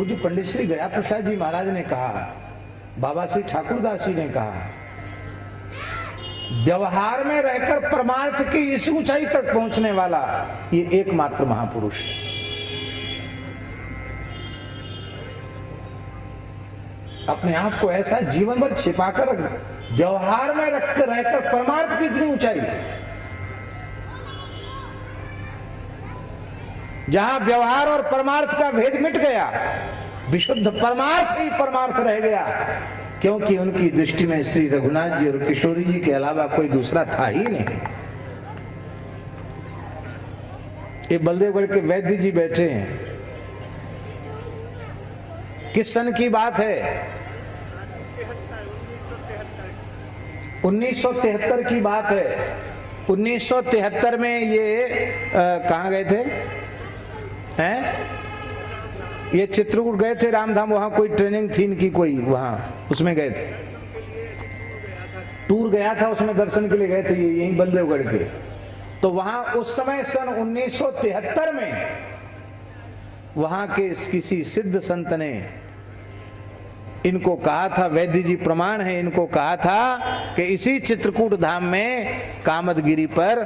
पूज्य पंडित श्री गया प्रसाद जी महाराज ने कहा, बाबा श्री ठाकुरदास जी ने कहा, व्यवहार में रहकर परमार्थ की इस ऊंचाई तक पहुंचने वाला ये एकमात्र महापुरुष है। अपने आप को ऐसा जीवन भर छिपाकर व्यवहार में रखकर रहकर परमार्थ की इतनी ऊंचाई, जहां व्यवहार और परमार्थ का भेद मिट गया, विशुद्ध परमार्थ ही परमार्थ रह गया, क्योंकि उनकी दृष्टि में श्री रघुनाथ जी और किशोरी जी के अलावा कोई दूसरा था ही नहीं। ये बलदेवगढ़ के वैद्य जी बैठे हैं। किस सन की बात है? 1973 की बात है। 1973 में ये कहाँ गए थे? हैं? ये चित्रकूट गए थे, रामधाम, वहां कोई ट्रेनिंग थी इनकी, कोई वहां उसमें गए थे, टूर गया था, उसमें दर्शन के लिए गए थे ये, यहीं बलदेवगढ़ के। तो वहां उस समय सन 1973 में वहां के किसी सिद्ध संत ने इनको कहा था, वैद्य जी प्रमाण है, इनको कहा था कि इसी चित्रकूट धाम में कामदगिरी पर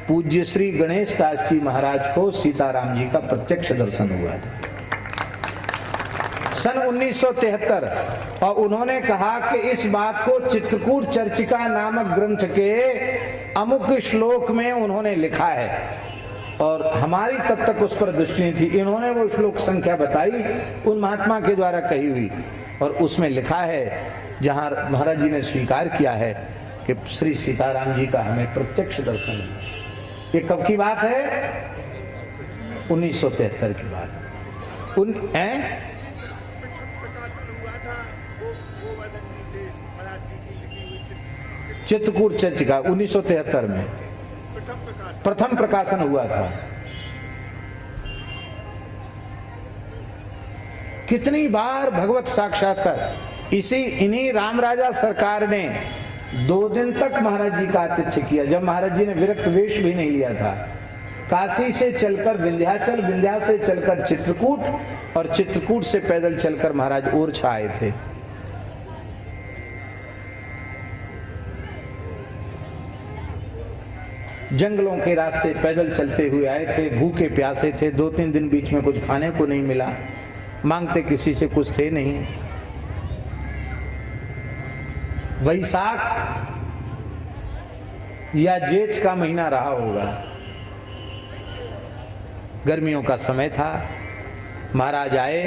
पूज्य श्री गणेश दास जी महाराज को सीताराम जी का प्रत्यक्ष दर्शन हुआ था सन 1973। और उन्होंने कहा कि इस बात को चित्रकूट चर्चिका नामक ग्रंथ के अमुक श्लोक में उन्होंने लिखा है, और हमारी तब तक उस पर दृष्टि नहीं थी। इन्होंने वो श्लोक संख्या बताई, उन महात्मा के द्वारा कही हुई, और उसमें लिखा है, जहां महाराज जी ने स्वीकार किया है कि श्री सीताराम जी का हमें प्रत्यक्ष दर्शन है। ये कब की बात है? 1973 की बात। चित्रकूट चर्चिका 1973 में प्रथम प्रकाशन हुआ था। कितनी बार भगवत साक्षात्कार। इन्हीं राम राजा सरकार ने 2 दिन तक महाराज जी का आतिथ्य किया, जब महाराज जी ने विरक्त वेश भी नहीं लिया था। काशी से चलकर विंध्याचल, विंध्या से चलकर चित्रकूट, और चित्रकूट से पैदल चलकर महाराज ओरछा आए थे। जंगलों के रास्ते पैदल चलते हुए आए थे, भूखे प्यासे थे, 2-3 दिन बीच में कुछ खाने को नहीं मिला, मांगते किसी से कुछ थे नहीं। वैशाख या जेठ का महीना रहा होगा, गर्मियों का समय था। महाराज आए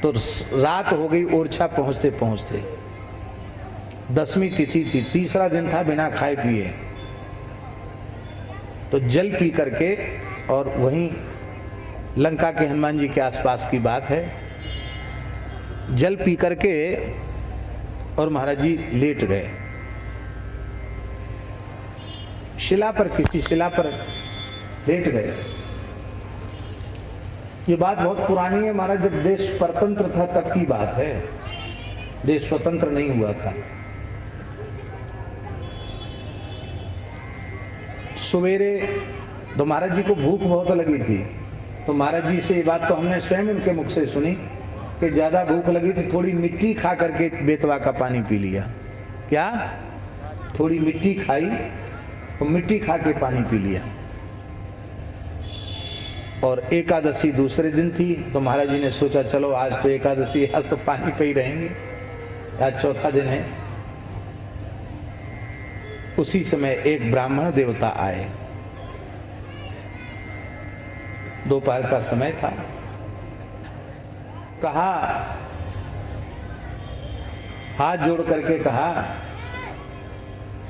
तो रात हो गई ओरछा पहुंचते पहुंचते। 10वीं तिथि थी, तीसरा दिन था बिना खाए पिए। तो जल पी करके, और वहीं लंका के हनुमान जी के आसपास की बात है, जल पी करके और महाराज जी लेट गए शिला पर, किसी शिला पर लेट गए। ये बात बहुत पुरानी है महाराज, जब देश परतंत्र था तब की बात है, देश स्वतंत्र नहीं हुआ था। सवेरे तो महाराज जी को भूख बहुत लगी थी, तो महाराज जी से ये बात तो हमने स्वयं उनके मुख से सुनी कि ज्यादा भूख लगी थी, थोड़ी मिट्टी खा करके बेतवा का पानी पी लिया। क्या? थोड़ी मिट्टी खाई और मिट्टी खा के पानी पी लिया। और एकादशी दूसरे दिन थी, तो महाराज जी ने सोचा चलो आज तो एकादशी, आज तो पानी पे ही रहेंगे, आज चौथा दिन है। उसी समय एक ब्राह्मण देवता आए, दोपहर का समय था। कहा, हाथ जोड़ करके कहा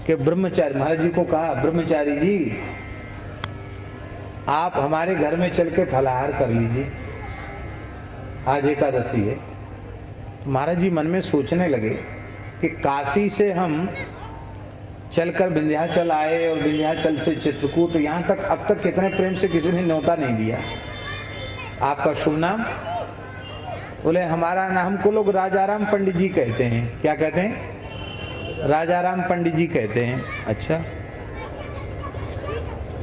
कि ब्रह्मचारी, महाराज जी को कहा, ब्रह्मचारी जी आप हमारे घर में चल के फलाहार कर लीजिए, आज एकादशी है। महाराज जी मन में सोचने लगे कि काशी से हम चलकर विंध्याचल आए और विंध्याचल से चित्रकूट, यहाँ तक अब तक कितने प्रेम से किसी ने न्योता नहीं दिया। आपका शुभ नाम? बोले हमारा नाम, हमको लोग राजाराम पंडित जी कहते हैं। क्या कहते हैं? राजाराम पंडित जी कहते हैं। अच्छा,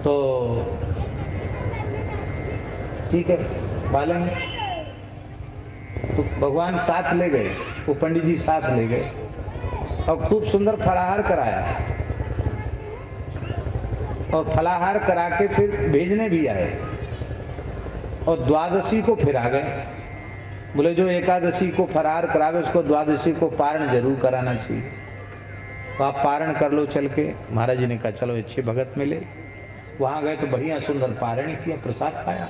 तो ठीक है, बालन तो भगवान साथ ले गए, वो पंडित जी साथ ले गए और खूब सुंदर फलाहार कराया और फलाहार करा के फिर भेजने भी आए और द्वादशी को फिर आ गए। बोले जो एकादशी को फलाहार करावे उसको द्वादशी को पारण जरूर कराना चाहिए, तो आप पारण कर लो चल के। महाराज जी ने कहा चलो अच्छे भगत मिले। वहां गए तो बढ़िया सुंदर पारण किया, प्रसाद खाया,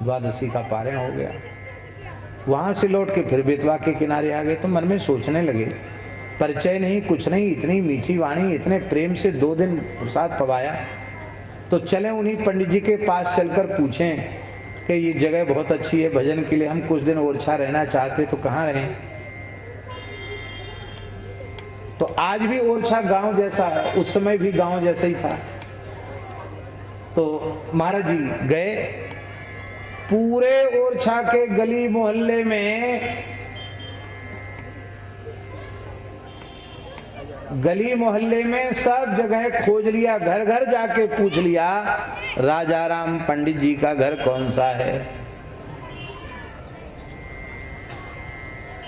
द्वादशी का पारण हो गया। वहां से लौट के फिर बेतवा के किनारे आ गए तो मन में सोचने लगे, परिचय नहीं कुछ नहीं, इतनी मीठी वाणी, इतने प्रेम से 2 दिन प्रसाद पवाया, तो चले उन्हीं पंडित जी के पास चलकर पूछें कि ये जगह बहुत अच्छी है भजन के लिए, हम कुछ दिन ओरछा रहना चाहते तो कहाँ रहें। तो आज भी ओरछा गांव जैसा है, उस समय भी गांव जैसा ही था। तो महाराज जी गए, पूरे ओरछा के गली मोहल्ले में, गली मोहल्ले में सब जगह खोज लिया, घर घर जाके पूछ लिया राजाराम पंडित जी का घर कौन सा है।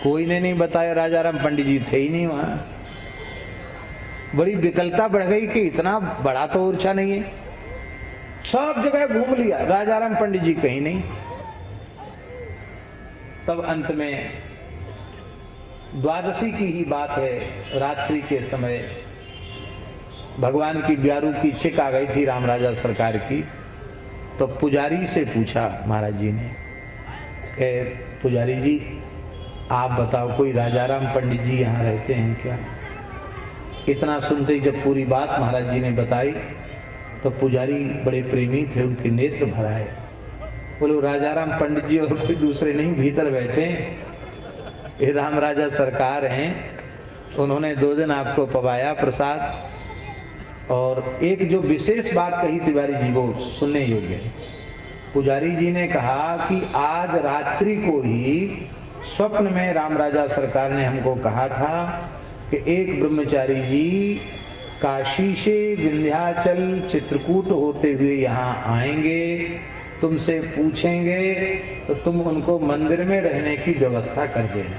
कोई ने नहीं बताया, राजाराम पंडित जी थे ही नहीं वहां। बड़ी विकलता बढ़ गई कि इतना बड़ा तो ओरछा नहीं है, सब जगह घूम लिया, राजाराम पंडित जी कहीं नहीं। तब अंत में द्वादशी की ही बात है, रात्रि के समय भगवान की ब्यारू की छिक आ गई थी राम राजा सरकार की। तो पुजारी से पूछा महाराज जी ने कि पुजारी जी आप बताओ कोई राजाराम पंडित जी यहाँ रहते हैं क्या। इतना सुनते ही जब पूरी बात महाराज जी ने बताई तो पुजारी बड़े प्रेमी थे, उनके नेत्र भर आए। बोलो राजाराम पंडित जी और कोई दूसरे नहीं, भीतर बैठे ये राम राजा सरकार हैं, उन्होंने 2 दिन आपको पवाया प्रसाद। और एक जो विशेष बात कही तिवारी जी वो सुनने योग्य है। पुजारी जी ने कहा कि आज रात्रि को ही स्वप्न में राम राजा सरकार ने हमको कहा था कि एक ब्रह्मचारी जी काशी से विंध्याचल चित्रकूट होते हुए यहाँ आएंगे, तुमसे पूछेंगे तो तुम उनको मंदिर में रहने की व्यवस्था कर देना।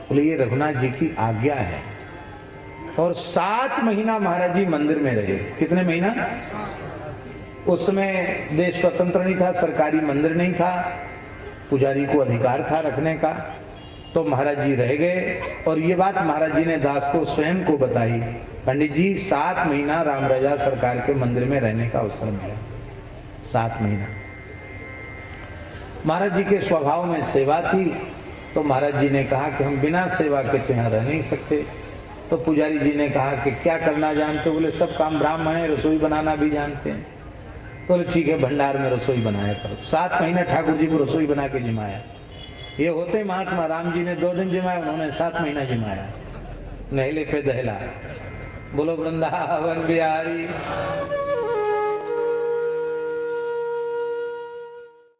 बोले ये रघुनाथ जी की आज्ञा है। और 7 महीना महाराज जी मंदिर में रहे। कितने महीना? उस समय देश स्वतंत्र नहीं था, सरकारी मंदिर नहीं था, पुजारी को अधिकार था रखने का। तो महाराज जी रह गए और ये बात महाराज जी ने दास को स्वयं को बताई, पंडित जी 7 महीना राम राजा सरकार के मंदिर में रहने का अवसर मिला। 7 महीना महाराज जी के स्वभाव में सेवा थी। तो महाराज जी ने कहा कि हम बिना सेवा के तो यहाँ रह नहीं सकते। तो पुजारी जी ने कहा कि क्या करना जानते हो। बोले सब काम ब्राह्मण है, रसोई बनाना भी जानते हैं। तो बोले ठीक है भंडार में रसोई बनाया करो। 7 महीने ठाकुर जी को रसोई बना के जिमाया। ये होते महात्मा राम जी ने 2 दिन जिमाया, उन्होंने 7 महीना जिमाया, नहले पे दहला। बोलो वृंदावन बिहारी।